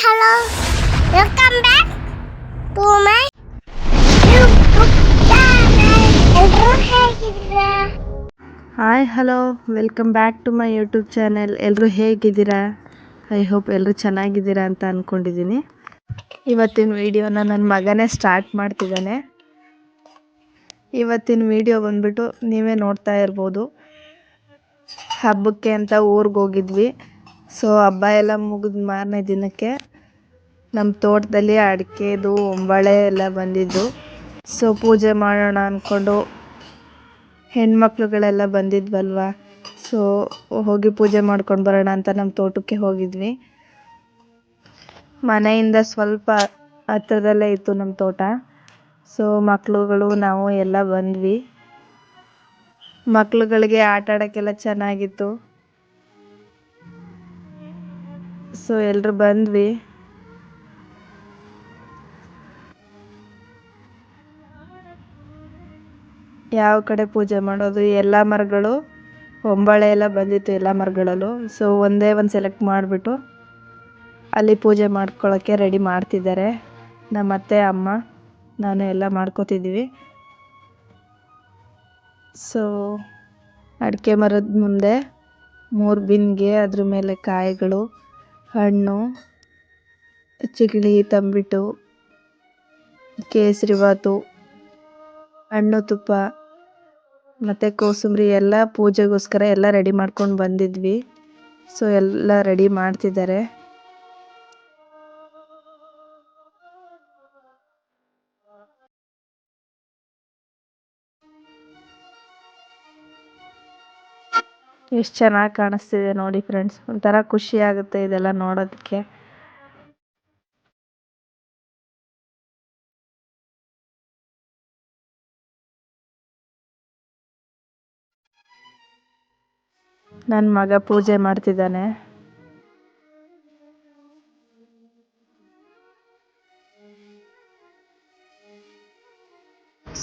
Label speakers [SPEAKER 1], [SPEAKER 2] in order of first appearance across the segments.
[SPEAKER 1] hello. Welcome back to my YouTube channel. ಎಲ್ರೂ ಹೇಗಿದ್ದೀರಾ?
[SPEAKER 2] Hi hello welcome back to my YouTube channel. ಎಲ್ಲರೂ ಹೇಗಿದ್ದೀರಾ? I hope ಎಲ್ಲರೂ ಚೆನ್ನಾಗಿದ್ದೀರಾ ಅಂತ ಅಂದ್ಕೊಂಡಿದ್ದೀನಿ. ಇವತ್ತಿನ ವೀಡಿಯೋನ ನನ್ನ ಮಗನೇ ಸ್ಟಾರ್ಟ್ ಮಾಡ್ತಿದ್ದಾನೆ. ಇವತ್ತಿನ ವೀಡಿಯೋ ಬಂದ್ಬಿಟ್ಟು ನೀವೇ ನೋಡ್ತಾ ಇರ್ಬೋದು. ಹಬ್ಬಕ್ಕೆ ಅಂತ ಊರಿಗೆ ಹೋಗಿದ್ವಿ. ಸೊ ಹಬ್ಬ ಎಲ್ಲ ಮುಗಿದ ಮಾರನೇ ದಿನಕ್ಕೆ ನಮ್ಮ ತೋಟದಲ್ಲಿ ಅಡಿಕೆದು ಒಂಬಾಳೆ ಎಲ್ಲ ಬಂದಿದ್ದು. ಸೊ ಪೂಜೆ ಮಾಡೋಣ ಅಂದ್ಕೊಂಡು ಹೆಣ್ಮಕ್ಳುಗಳೆಲ್ಲ ಬಂದಿದ್ವಲ್ವ, ಸೊ ಹೋಗಿ ಪೂಜೆ ಮಾಡ್ಕೊಂಡು ಬರೋಣ ಅಂತ ನಮ್ಮ ತೋಟಕ್ಕೆ ಹೋಗಿದ್ವಿ. ಮನೆಯಿಂದ ಸ್ವಲ್ಪ ಹತ್ರದಲ್ಲೇ ಇತ್ತು ನಮ್ಮ ತೋಟ. ಸೊ ಮಕ್ಳುಗಳು ನಾವು ಎಲ್ಲ ಬಂದ್ವಿ. ಮಕ್ಳುಗಳಿಗೆ ಆಟ ಆಡೋಕ್ಕೆಲ್ಲ ಚೆನ್ನಾಗಿತ್ತು. ಸೊ ಎಲ್ಲರೂ ಬಂದ್ವಿ. ಯಾವ ಕಡೆ ಪೂಜೆ ಮಾಡೋದು, ಎಲ್ಲ ಮರಗಳು ಹೊಂಬಾಳೆ ಎಲ್ಲ ಬಂದಿತ್ತು ಎಲ್ಲ ಮರಗಳಲ್ಲೂ. ಸೊ ಒಂದೇ ಒಂದು ಸೆಲೆಕ್ಟ್ ಮಾಡಿಬಿಟ್ಟು ಅಲ್ಲಿ ಪೂಜೆ ಮಾಡ್ಕೊಳ್ಳೋಕ್ಕೆ ರೆಡಿ ಮಾಡ್ತಿದ್ದಾರೆ. ನಮ್ಮ ಅತ್ತೆ, ಅಮ್ಮ, ನಾನು ಎಲ್ಲ ಮಾಡ್ಕೋತಿದ್ವಿ. ಸೊ ಅಡಿಕೆ ಮರದ ಮುಂದೆ 3 ಬಿನ್ಗೆ, ಅದ್ರ ಮೇಲೆ ಕಾಯಿಗಳು, ಹಣ್ಣು, ಚಿಗಳಿ, ತಂಬಿಟ್ಟು, ಕೇಸರಿಬಾತು, ಹಣ್ಣು, ತುಪ್ಪ ಮತ್ತು ಕೋಸಂಬರಿ ಎಲ್ಲ ಪೂಜೆಗೋಸ್ಕರ ಎಲ್ಲ ರೆಡಿ ಮಾಡ್ಕೊಂಡು ಬಂದಿದ್ವಿ. ಸೊ ಎಲ್ಲ ರೆಡಿ ಮಾಡ್ತಿದ್ದಾರೆ. ಎಷ್ಟು ಚೆನ್ನಾಗಿ ಕಾಣಿಸ್ತಿದೆ ನೋಡಿ ಫ್ರೆಂಡ್ಸ್. ಒಂಥರ ಖುಷಿ ಆಗುತ್ತೆ ಇದೆಲ್ಲ ನೋಡೋದಕ್ಕೆ. ನನ್ನ ಮಗ ಪೂಜೆ ಮಾಡ್ತಿದ್ದಾನೆ.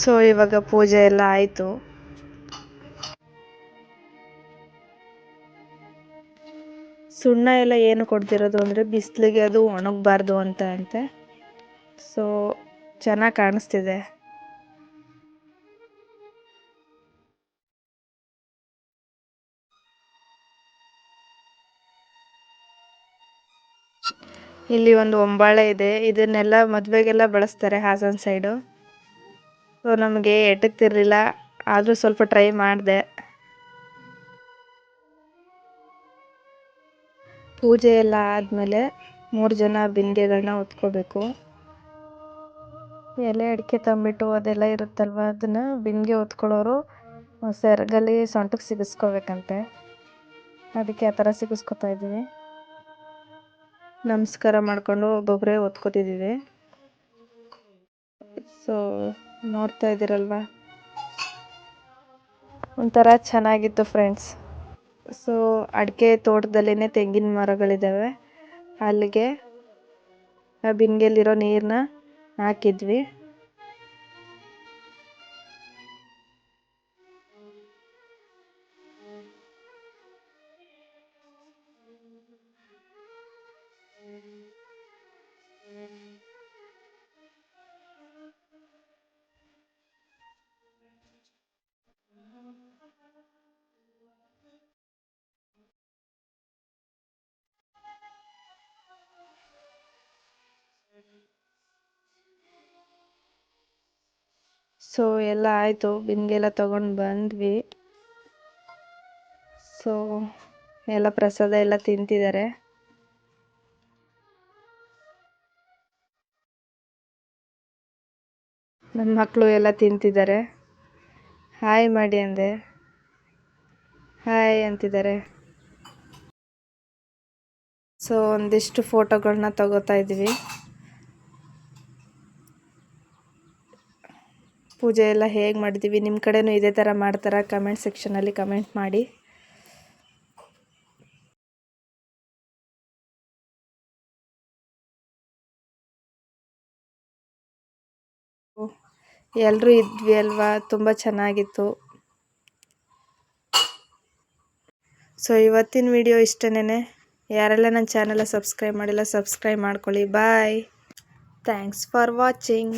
[SPEAKER 2] ಸೊ ಇವಾಗ ಪೂಜೆ ಎಲ್ಲ ಆಯಿತು. ಸುಣ್ಣ ಎಲ್ಲ ಏನು ಕೊಡ್ತಿರೋದು ಅಂದರೆ ಬಿಸಿಲಿಗೆ ಅದು ಒಣಗಬಾರ್ದು ಅಂತೆ. ಸೊ ಚೆನ್ನಾಗಿ ಕಾಣಿಸ್ತಿದೆ. ಇಲ್ಲಿ ಒಂದು ಒಂಬಾಳೆ ಇದೆ. ಇದನ್ನೆಲ್ಲ ಮದುವೆಗೆಲ್ಲ ಬಳಸ್ತಾರೆ ಹಾಸನ ಸೈಡು. ಸೊ ನಮಗೆ ಎಟಕ್ತಿರ್ಲಿಲ್ಲ, ಆದರೂ ಸ್ವಲ್ಪ ಟ್ರೈ ಮಾಡಿದೆ. ಪೂಜೆ ಎಲ್ಲ ಆದಮೇಲೆ 3 ಜನ ಬಿಂದಿಗೆಗಳನ್ನ ಹೊತ್ಕೋಬೇಕು. ಎಲೆ ಅಡಿಕೆ ತಂಬಿಟ್ಟು ಅದೆಲ್ಲ ಇರುತ್ತಲ್ವ, ಅದನ್ನು ಬಿಂದಿಗೆ ಹೊತ್ಕೊಳ್ಳೋರು ಸೆರಗಲ್ಲಿ ಸೊಂಟಕ್ಕೆ ಸಿಗಿಸ್ಕೋಬೇಕಂತೆ. ಅದಕ್ಕೆ ಆ ಥರ ಸಿಗಿಸ್ಕೊತಾ ಇದ್ದೀವಿ. ನಮಸ್ಕಾರ ಮಾಡಿಕೊಂಡು ಒಬ್ಬೊಬ್ಬರೇ ಹೊತ್ಕೋತಿದ್ದೀವಿ. ಸೊ ನೋಡ್ತಾ ಇದ್ದೀರಲ್ವ, ಒಂಥರ ಚೆನ್ನಾಗಿತ್ತು ಫ್ರೆಂಡ್ಸ್. ಸೊ ಅಡಿಕೆ ತೋಟದಲ್ಲೇ ತೆಂಗಿನ ಮರಗಳಿದ್ದಾವೆ. ಅಲ್ಲಿಗೆ ಆ ಬಿಂದಿಗೆಯಲ್ಲಿರೋ ನೀರನ್ನ ಹಾಕಿದ್ವಿ. ಸೊ ಎಲ್ಲ ಆಯಿತು, ಬಿಂದಿಗೆಲ್ಲ ತೊಗೊಂಡು ಬಂದ್ವಿ. ಸೊ ಎಲ್ಲ ಪ್ರಸಾದ ಎಲ್ಲ ತಿಂತಿದ್ದಾರೆ. ನನ್ನ ಮಕ್ಕಳು ಎಲ್ಲ ತಿಂತಿದ್ದಾರೆ. ಹಾಯ್ ಮಾಡಿ ಅಂದೆ, ಹಾಯ್ ಅಂತಿದ್ದಾರೆ. ಸೊ ಒಂದಿಷ್ಟು ಫೋಟೋಗಳನ್ನ ತಗೋತಾ ಇದ್ವಿ. ಪೂಜೆ ಎಲ್ಲ ಹೇಗೆ ಮಾಡಿದ್ದೀವಿ, ನಿಮ್ಮ ಕಡೆನೂ ಇದೇ ಥರ ಮಾಡ್ತಾರಾ? ಕಮೆಂಟ್ ಸೆಕ್ಷನಲ್ಲಿ ಕಮೆಂಟ್ ಮಾಡಿ. ಎಲ್ಲರೂ ಇದ್ವಿ ಅಲ್ವಾ, ತುಂಬ ಚೆನ್ನಾಗಿತ್ತು. ಸೊ ಇವತ್ತಿನ ವಿಡಿಯೋ ಇಷ್ಟನೇ. ಯಾರೆಲ್ಲ ನನ್ನ ಚಾನೆಲ್ ಸಬ್ಸ್ಕ್ರೈಬ್ ಮಾಡಿಲ್ಲ ಸಬ್ಸ್ಕ್ರೈಬ್ ಮಾಡ್ಕೊಳ್ಳಿ. ಬಾಯ್. Thanks for watching.